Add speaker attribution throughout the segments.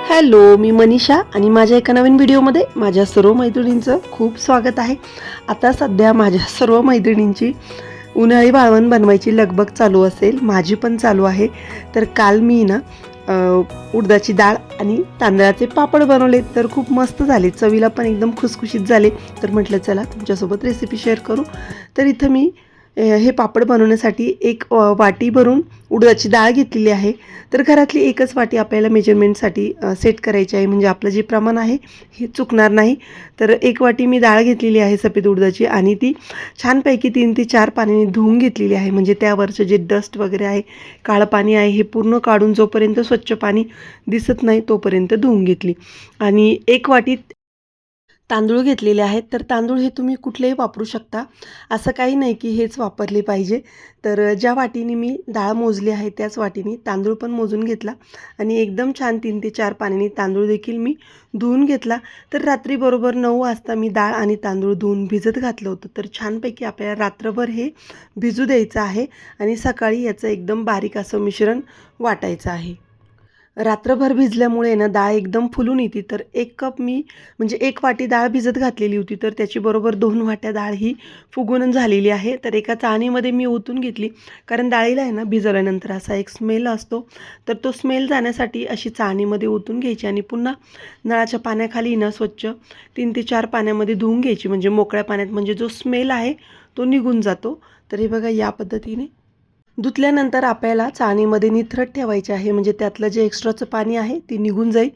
Speaker 1: Hello, मी मनीषा आणि माझ्या एका नवीन व्हिडिओमध्ये माझ्या सर्व मैत्रिणींचं खूप स्वागत आहे. आता सध्या माझ्या सर्व मैत्रिणींची उन्हाळी वाळवण बनवायची लगबग चालू असेल, माझी पण चालू आहे. तर काल मी उडदाची डाळ आणि तांदळाचे पापड बनवले, तर खूप मस्त झाले, चवीला पण एकदम खुसखुशीत झाले. तर म्हटलं चला तुमच्यासोबत रेसिपी शेअर करू. तर इथं मी हे पापड बनवण्यासाठी एक वाटी भरून उडदाची डाळ घेतलेली आहे. तर घरातली एकच वाटी आपल्याला मेजरमेंटसाठी सेट करायची आहे, म्हणजे आपलं जे प्रमाण आहे हे चुकणार नाही. तर एक वाटी मी डाळ घेतलेली आहे सफेद उडदाची आणि ती छानपैकी 3 ते 4 पाण्याने धुवून घेतलेली आहे. म्हणजे त्यावरचं जे डस्ट वगैरे आहे, काळं पाणी आहे, हे पूर्ण काढून जोपर्यंत स्वच्छ पाणी दिसत नाही तोपर्यंत धुवून घेतली. आणि एक वाटी तांदूळ घेतलेले आहेत. तर तांदूळ हे तुम्ही कुठलेही वापरू शकता, असं काही नाही की हेच वापरले पाहिजे. तर ज्या वाटीने मी डाळ मोजली आहे त्याच वाटीने तांदूळ पण मोजून घेतला आणि एकदम छान 3 ते 4 पाण्याने तांदूळ देखील मी धुवून घेतला. तर रात्री बरोबर 9 वाजता मी डाळ आणि तांदूळ धुवून भिजत घातलं होतं. तर छानपैकी आपल्याला रात्रभर हे भिजू द्यायचं आहे आणि सकाळी याचं एकदम बारीक असं मिश्रण वाटायचं आहे. रात्रभर भिजल्यामुळे ना डाळ एकदम फुलून येते. तर 1 कप मी म्हणजे 1 वाटी डाळ भिजत घातलेली होती, तर त्याची बरोबर 2 वाट्या डाळ ही फुगून झालेली आहे. तर एका चाळणीमध्ये मी ओतून घेतली, कारण डाळीला आहे ना भिजवल्यानंतर असा एक स्मेल असतो. तर तो स्मेल जाण्यासाठी अशी चाळणीमध्ये ओतून घ्यायची आणि पुन्हा नळाच्या पाण्याखाली ना स्वच्छ 3 ते 4 पाण्यामध्ये धुवून घ्यायची, म्हणजे मोकळ्या पाण्यात, म्हणजे जो स्मेल आहे तो निघून जातो. तर हे बघा या पद्धतीने धुतल्यानंतर आपल्याला चाळणीमध्ये निथरट ठेवायचे आहे, म्हणजे त्यातलं जे एक्स्ट्राचं पाणी आहे ते निघून जाईल.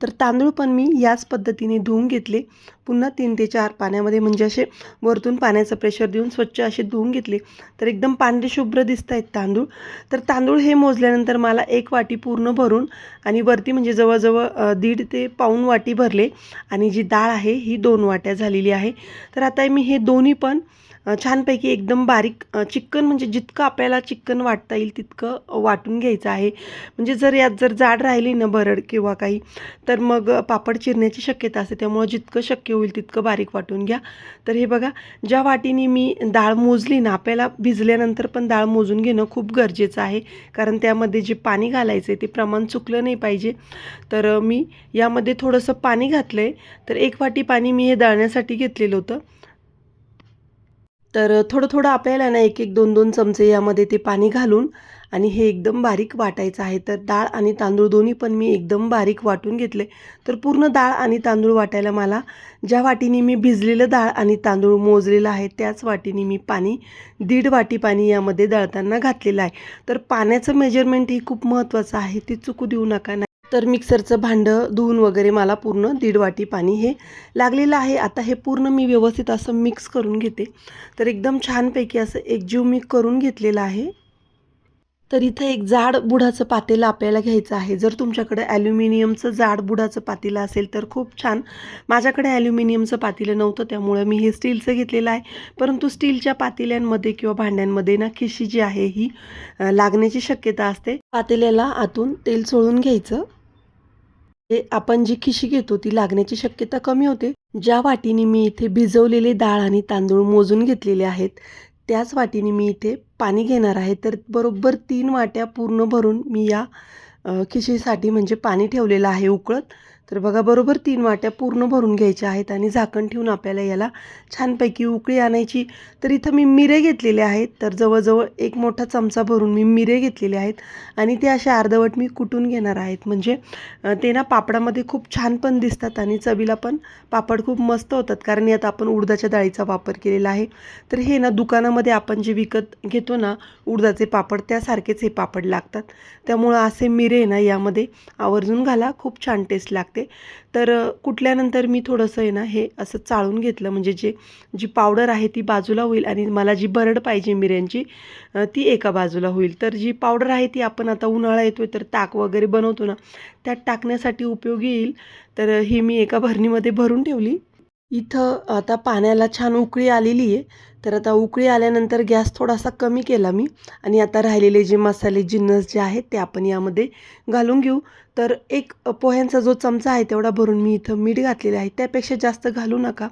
Speaker 1: तर तांदूळ पण मी याच पद्धतीने धुवून घेतले, पुन्हा 3 ते 4 पाण्यामध्ये, म्हणजे असे वरतून पाण्याचं प्रेशर देऊन स्वच्छ असे धुवून घेतले. तर एकदम पांढरे शुभ्र दिसत आहेत तांदूळ. तर तांदूळ हे मोजल्यानंतर मला 1 वाटी पूर्ण भरून आणि वरती म्हणजे जवळजवळ 1.5 ते पाऊण वाटी भरले आणि जी डाळ आहे ही 2 वाट्या झालेली आहे. तर आता मी हे दोन्ही पण छानपैकी एकदम बारीक चिक्कन, म्हणजे जितकं आपल्याला चिक्कन वाटता येईल तितकं वाटून घ्यायचं आहे. म्हणजे जर जाड राहिली ना भरड किंवा काही, तर मग पापड चिरण्याची शक्यता असते. त्यामुळं जितकं शक्य होईल तितकं बारीक वाटून घ्या. तर हे बघा, ज्या वाटीने मी डाळ मोजली ना, आपल्याला भिजल्यानंतर पण डाळ मोजून घेणं खूप गरजेचं आहे, कारण त्यामध्ये जे पाणी घालायचं आहे ते प्रमाण चुकलं नाही पाहिजे. तर मी यामध्ये थोडंसं पाणी घातलं आहे. तर 1 वाटी पाणी मी हे दळण्यासाठी घेतलेलं होतं. तर थोडं-थोडं आपल्याला ना 1-1, 2-2 चमचे यामध्ये ते पाणी घालून आणि हे एकदम बारीक वाटायचं आहे. तर डाळ आणि तांदूळ दोन्ही पण मी एकदम बारीक वाटून घेतले. तर पूर्ण डाळ आणि तांदूळ वाटायला मला ज्या वाटीने मी भिजलेलं डाळ आणि तांदूळ मोजलेलं आहे त्याच वाटीने मी पाणी 1.5 वाटी पाणी यामध्ये दळताना घातलेलं आहे. तर पाण्याचं मेजरमेंट हे खूप महत्त्वाचं आहे, ते चुकू देऊ नका. तर मिक्सरचं भांडं धुवून वगैरे मला पूर्ण 1.5 वाटी पाणी हे लागलेलं आहे. आता हे पूर्ण मी व्यवस्थित असं मिक्स करून घेते. तर एकदम छानपैकी असं एकजीव मी करून घेतलेलं आहे. तर इथं एक जाड बुडाचं पातेलं आपल्याला घ्यायचं आहे. जर तुमच्याकडे ॲल्युमिनियमचं जाड बुडाचं पातेलं असेल तर खूप छान. माझ्याकडे ॲल्युमिनियमचं पातेलं नव्हतं, त्यामुळे मी हे स्टीलचं घेतलेलं आहे. परंतु स्टीलच्या पातेल्यांमध्ये किंवा भांड्यांमध्ये ना खिशी जी आहे ही लागण्याची शक्यता असते. पातेल्याला आतून तेल चोळून घ्यायचं. ते आपण जी खिशी घेतो ती लागण्याची शक्यता कमी होते. ज्या वाटीने मी इथे भिजवलेले डाळ आणि तांदूळ मोजून घेतलेले आहेत, त्याच वाटीने मी इथे पाणी घेणार आहे. तर बरोबर 3 वाट्या पूर्ण भरून मी या खिशीसाठी म्हणजे पाणी ठेवलेलं आहे उकळत. तर बघा बरोबर 3 वाट्या पूर्ण भरून घ्यायच्या आहेत आणि झाकण ठेवून आपल्याला याला छानपैकी उकळी आणायची. तर इथं मी मिरे घेतलेले आहेत. तर जवळजवळ 1 मोठा चमचा भरून मी मिरे घेतलेले आहेत आणि ते असे अर्धवट मी कुटून घेणार आहेत. म्हणजे ते ना पापडामध्ये खूप छान पण दिसतात आणि चवीला पण पापड खूप मस्त होतात, कारण यात आपण उडदाच्या डाळीचा वापर केलेला आहे. तर हे ना दुकानामध्ये आपण जे विकत घेतो ना उडदाचे पापड, त्यासारखेच हे पापड लागतात. त्यामुळं असे मिरे ना यामध्ये आवर्जून घाला, खूप छान टेस्ट लागते. तर कुटल्यानंतर मी थोडंसं आहे ना हे असं चाळून घेतलं, म्हणजे जी पावडर आहे ती बाजूला होईल आणि मला जी भरड पाहिजे मिऱ्यांची ती एका बाजूला होईल. तर जी पावडर आहे ती आपण आता उन्हाळा येतोय तर ताक वगैरे बनवतो ना, त्यात टाकण्यासाठी उपयोगी येईल. तर ही मी एका भरणीमध्ये भरून ठेवली. इथं आता पाण्याला छान उकळी आलेली आहे. तर आता उकळी आल्यानंतर गॅस थोडासा कमी केला मी आणि आता राहिलेले जे मसाले जिन्नस जे आहेत ते आपण यामध्ये घालून घेऊ. तर एक पोह्यांचा जो चमचा आहे तेवढा भरून मी इथं मीठ घातलेलं आहे, त्यापेक्षा जास्त घालू नका.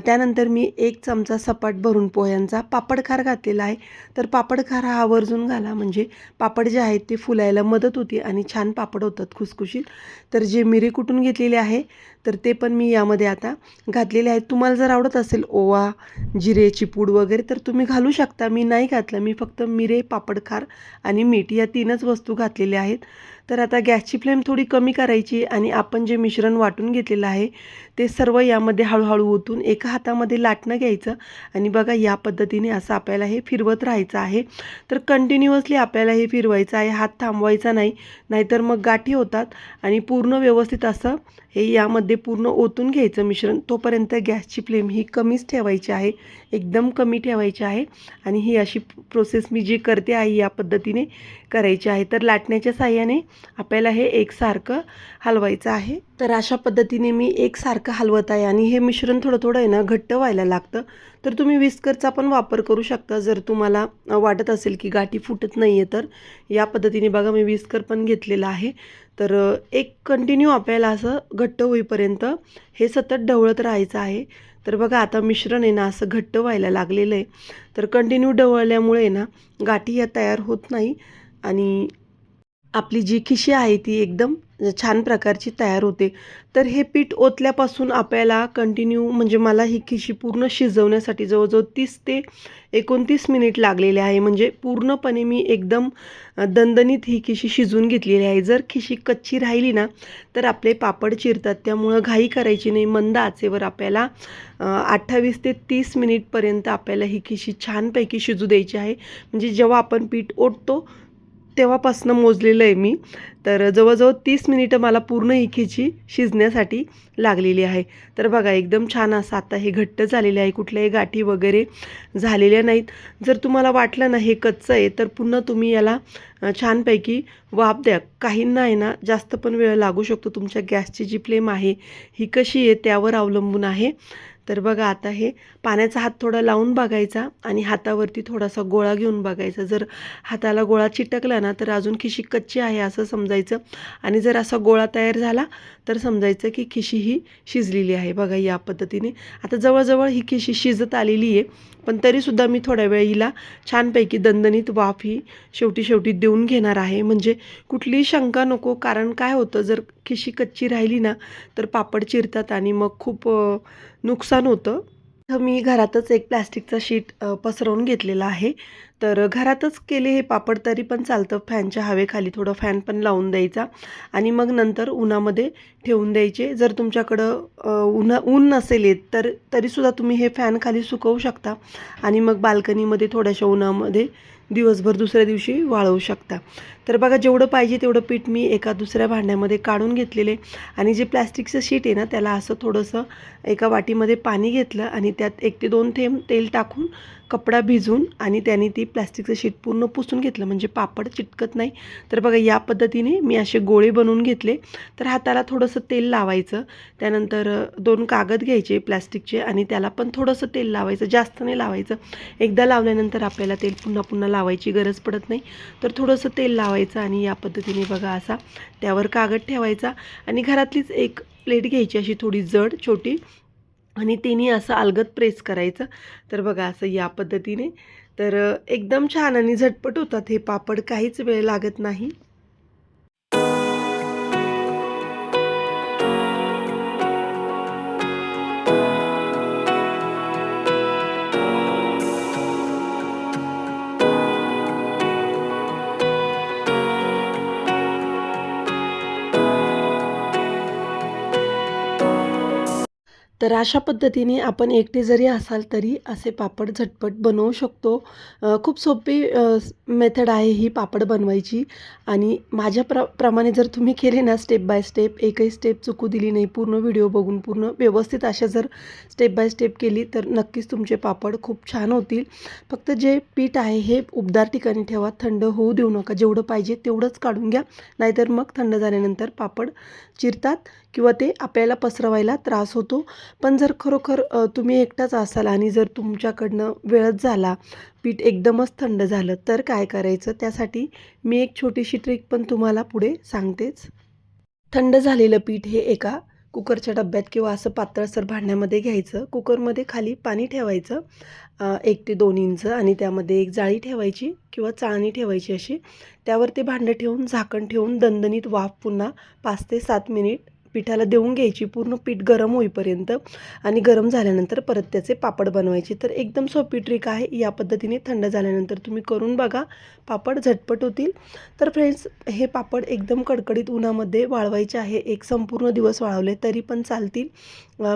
Speaker 1: त्यानंतर मी 1 चमचा सपाट भरून पोह्यांचा पापडखार घातलेला आहे. तर पापडखार हा आवर्जून घाला, म्हणजे पापड जे आहेत ते फुलायला मदत होते आणि छान पापड होतात खुसखुशीत. तर जे मिरी कुटून घेतलेले आहे तर ते पण मी यामध्ये आता घातलेले आहेत. तुम्हाला जर आवडत असेल ओवा, जिरेची पूड वगैरे तर तुम्ही घालू शकता. मी नाही घातलं, मी फक्त मिरे, पापडखार आणि मीठ या 3च वस्तू घातलेल्या आहेत. तर आता गॅसची फ्लेम थोडी कमी करायची आणि आपण जे मिश्रण वाटून घेतलेलं आहे ते सर्व यामध्ये हळूहळू ओतून एका हातामध्ये लाटणं घ्यायचं आणि बघा या पद्धतीने असं आपल्याला हे फिरवत राहायचं आहे. तर कंटिन्युअसली आपल्याला हे फिरवायचं आहे, हात थांबवायचा नाही, नाहीतर मग गाठी होतात. आणि पूर्ण व्यवस्थित असं हे यामध्ये पूर्ण ओतून घ्यायचं मिश्रण. तोपर्यंत गॅसची फ्लेम ही कमीच ठेवायची आहे, एकदम कमी ठेवायची आहे. आणि ही अशी प्रोसेस मी जी करते आहे या पद्धतीने करायची आहे. तर लाटण्याच्या साहाय्याने आपल्याला हे एकसारखं हलवायचं आहे. तर अशा पद्धतीने मी एकसारखं हलवत आहे आणि हे मिश्रण थोडं थोडं आहे ना घट्ट व्हायला लागतं. तर तुम्ही विस्करचा पण वापर करू शकता जर तुम्हाला वाटत असेल की गाठी फुटत नाही आहे तर. या पद्धतीने बघा मी विस्कर पण घेतलेला आहे. तर एक कंटिन्यू आपल्याला असं घट्ट होईपर्यंत हे सतत ढवळत राहायचं आहे. तर बघा आता मिश्रण आहे ना असं घट्ट व्हायला लागलेलं आहे. तर कंटिन्यू ढवळल्यामुळे ना गाठी या तयार होत नाही आणि आपली जी खिशी आहे ती एकदम छान प्रकारची तयार होते. तर हे पीठ ओतल्यापासून आपल्याला कंटिन्यू, म्हणजे मला ही खिशी पूर्ण शिजवण्यासाठी जवळजवळ 30 ते 29 मिनिट लागलेले आहे. म्हणजे पूर्णपणे मी एकदम दणदणीत ही खिशी शिजवून घेतलेली आहे. जर खिशी कच्ची राहिली ना तर आपले पापड चिरतात. त्यामुळं घाई करायची नाही. मंद आचेवर आपल्याला 28 ते 30 मिनिटपर्यंत आपल्याला ही खिशी छानपैकी शिजू द्यायची आहे. म्हणजे जेव्हा आपण पीठ ओततो तेव्हापासनं मोजलेलं आहे मी. तर जवळजवळ 30 मिनिटं मला पूर्ण ही खिची शिजण्यासाठी लागलेली आहे. तर बघा एकदम छान असं आता हे घट्ट झालेले आहे, कुठल्याही गाठी वगैरे झालेल्या नाहीत. जर तुम्हाला वाटलं ना हे कच्चं आहे तर पुन्हा तुम्ही याला छानपैकी वाफ द्या. काहींना आहे ना जास्त पण वेळ लागू शकतो. तुमच्या गॅसची जी फ्लेम आहे ही कशी आहे त्यावर अवलंबून आहे. तर बघा आता हे पाण्याचा हात थोडा लावून बघायचा आणि हातावरती थोडासा गोळा घेऊन बघायचा. जर हाताला गोळा चिटकला ना तर अजून खिशी कच्ची आहे असं समजायचं आणि जर असा गोळा तयार झाला तर समजायचं की खिशी ही शिजलेली आहे. बघा या पद्धतीने आता जवळजवळ ही खिशी शिजत आलेली आहे. पण तरीसुद्धा मी थोड्या वेळ हिला छानपैकी दणदणीत वाफ ही शेवटी देऊन घेणार आहे. म्हणजे कुठलीही शंका नको, कारण काय होतं जर खिशी कच्ची राहिली ना तर पापड चिरतात आणि मग खूप नुकसान होतं. तर मी घरातच एक प्लॅस्टिकचा शीट पसरवून घेतलेला आहे. तर घरातच केले हे पापड तरी पण चालतं. फॅनच्या हवेखाली थोडं फॅन पण लावून द्यायचा आणि मग नंतर उन्हामध्ये ठेवून द्यायचे. जर तुमच्याकडं ऊन नसेल येत तर तरीसुद्धा तुम्ही हे फॅनखाली सुकवू शकता आणि मग बाल्कनीमध्ये थोड्याशा उन्हामध्ये दिवसभर दुसऱ्या दिवशी वाळवू शकता. तर बघा जेवढं पाहिजे तेवढं पीठ मी एका दुसऱ्या भांड्यामध्ये काढून घेतलेले आणि जे प्लॅस्टिकचं शीट आहे ना त्याला असं थोडंसं एका वाटीमध्ये पाणी घेतलं आणि त्यात 1 ते 2 थेंब तेल टाकून कपडा भिजवून आणि त्याने ती प्लॅस्टिकचं शीट पूर्ण पुसून घेतलं, म्हणजे पापड चिटकत नाही. तर बघा या पद्धतीने मी असे गोळे बनवून घेतले. तर हाताला थोडंसं तेल लावायचं. त्यानंतर 2 कागद घ्यायचे प्लॅस्टिकचे आणि त्याला पण थोडंसं तेल लावायचं, जास्त नाही लावायचं. एकदा लावल्यानंतर आपल्याला तेल पुन्हा पुन्हा लावायची गरज पडत नाही. तर थोडंसं तेल लावायचं आणि या पद्धतीने बघा असा त्यावर कागद ठेवायचा आणि घरातलीच एक प्लेट घ्यायची अशी थोडी जड छोटी आणि तिने असं अलगद प्रेस करायचं. तर बघा असं या पद्धतीने. तर एकदम छान आणि झटपट होतात हे पापड, काहीच वेळ लागत नाही. तर अशा पद्धतीने आपण एकटे जरी असाल तरी असे पापड झटपट बनवू शकतो. खूप सोपी मेथड आहे ही पापड बनवायची आणि माझ्या प्रमाणे जर तुम्ही केले ना स्टेप बाय स्टेप, एकही स्टेप चुकू दिली नाही, पूर्ण व्हिडिओ बघून पूर्ण व्यवस्थित अशा जर स्टेप बाय स्टेप केली तर नक्कीच तुमचे पापड खूप छान होतील. फक्त जे पीठ आहे हे उबदार ठिकाणी ठेवा, थंड होऊ देऊ नका. जेवढं पाहिजे तेवढंच काढून घ्या, नाहीतर मग थंड झाल्यानंतर पापड चिरतात किंवा ते आपल्याला पसरवायला त्रास होतो. पण जर खरोखर तुम्ही एकटाच असाल आणि जर तुमच्याकडनं वेळच झाला, पीठ एकदमच थंड झालं, तर काय करायचं? त्यासाठी मी एक छोटीशी ट्रिक पण तुम्हाला पुढे सांगतेच. थंड झालेलं पीठ हे एका कुकरच्या डब्यात किंवा असं पातळसर भांड्यामध्ये घ्यायचं. कुकरमध्ये खाली पाणी ठेवायचं 1 ते 2 इंच आणि त्यामध्ये एक जाळी ठेवायची किंवा चाळणी ठेवायची अशी. त्यावर ते भांडं ठेवून झाकण ठेवून दणदणीत वाफ पुन्हा 5 ते 7 मिनिट पिठाला देऊन घ्यायची. पूर्ण पीठ गरम होईपर्यंत आणि गरम झाल्यानंतर परत त्याचे पापड बनवायचे. तर एकदम सोपी ट्रिक आहे. या पद्धतीने थंड झाल्यानंतर तुम्ही करून बघा. पापड झटपट होतील. तर फ्रेंड्स, हे पापड एकदम कडकडीत उन्हामध्ये वाळवायचे आहे. एक संपूर्ण दिवस वाळवले तरी पण चालतील.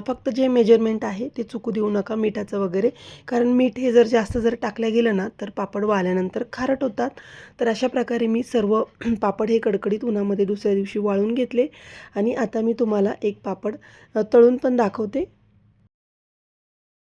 Speaker 1: फक्त जे मेजरमेंट आहे ते चुकू देऊ नका मिठाचं वगैरे. कारण मीठ हे जर जास्त टाकलं गेलं ना, तर पापड वाळल्यानंतर खारट होतात. तर अशा प्रकारे मी सर्व पापड हे कडकडीत उन्हामध्ये दुसऱ्या दिवशी वाळून घेतले आणि आता मी तुम्हाला एक पापड तळून पण दाखवते.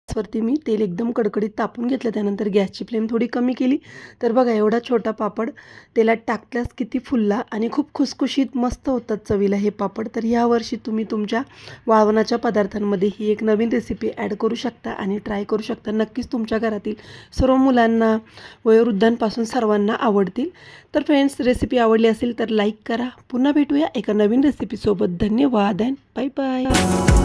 Speaker 1: गॅसवरती मी तेल एकदम कडकडीत तापून घेतलं. त्यानंतर गॅसची फ्लेम थोडी कमी केली. तर बघा एवढा छोटा पापड तेलात टाकल्यास किती फुलला आणि खूप खुसखुशीत मस्त होतात चवीला हे पापड. तर यावर्षी तुम्ही तुमच्या वाळवणाच्या पदार्थांमध्ये ही एक नवीन रेसिपी ॲड करू शकता आणि ट्राय करू शकता. नक्कीच तुमच्या घरातील सर्व मुलांना, वयोवृद्धांपासून सर्वांना आवडतील. तर फ्रेंड्स, रेसिपी आवडली असेल तर लाईक करा. पुन्हा भेटूया एका नवीन रेसिपीसोबत. धन्यवाद अँड बाय बाय.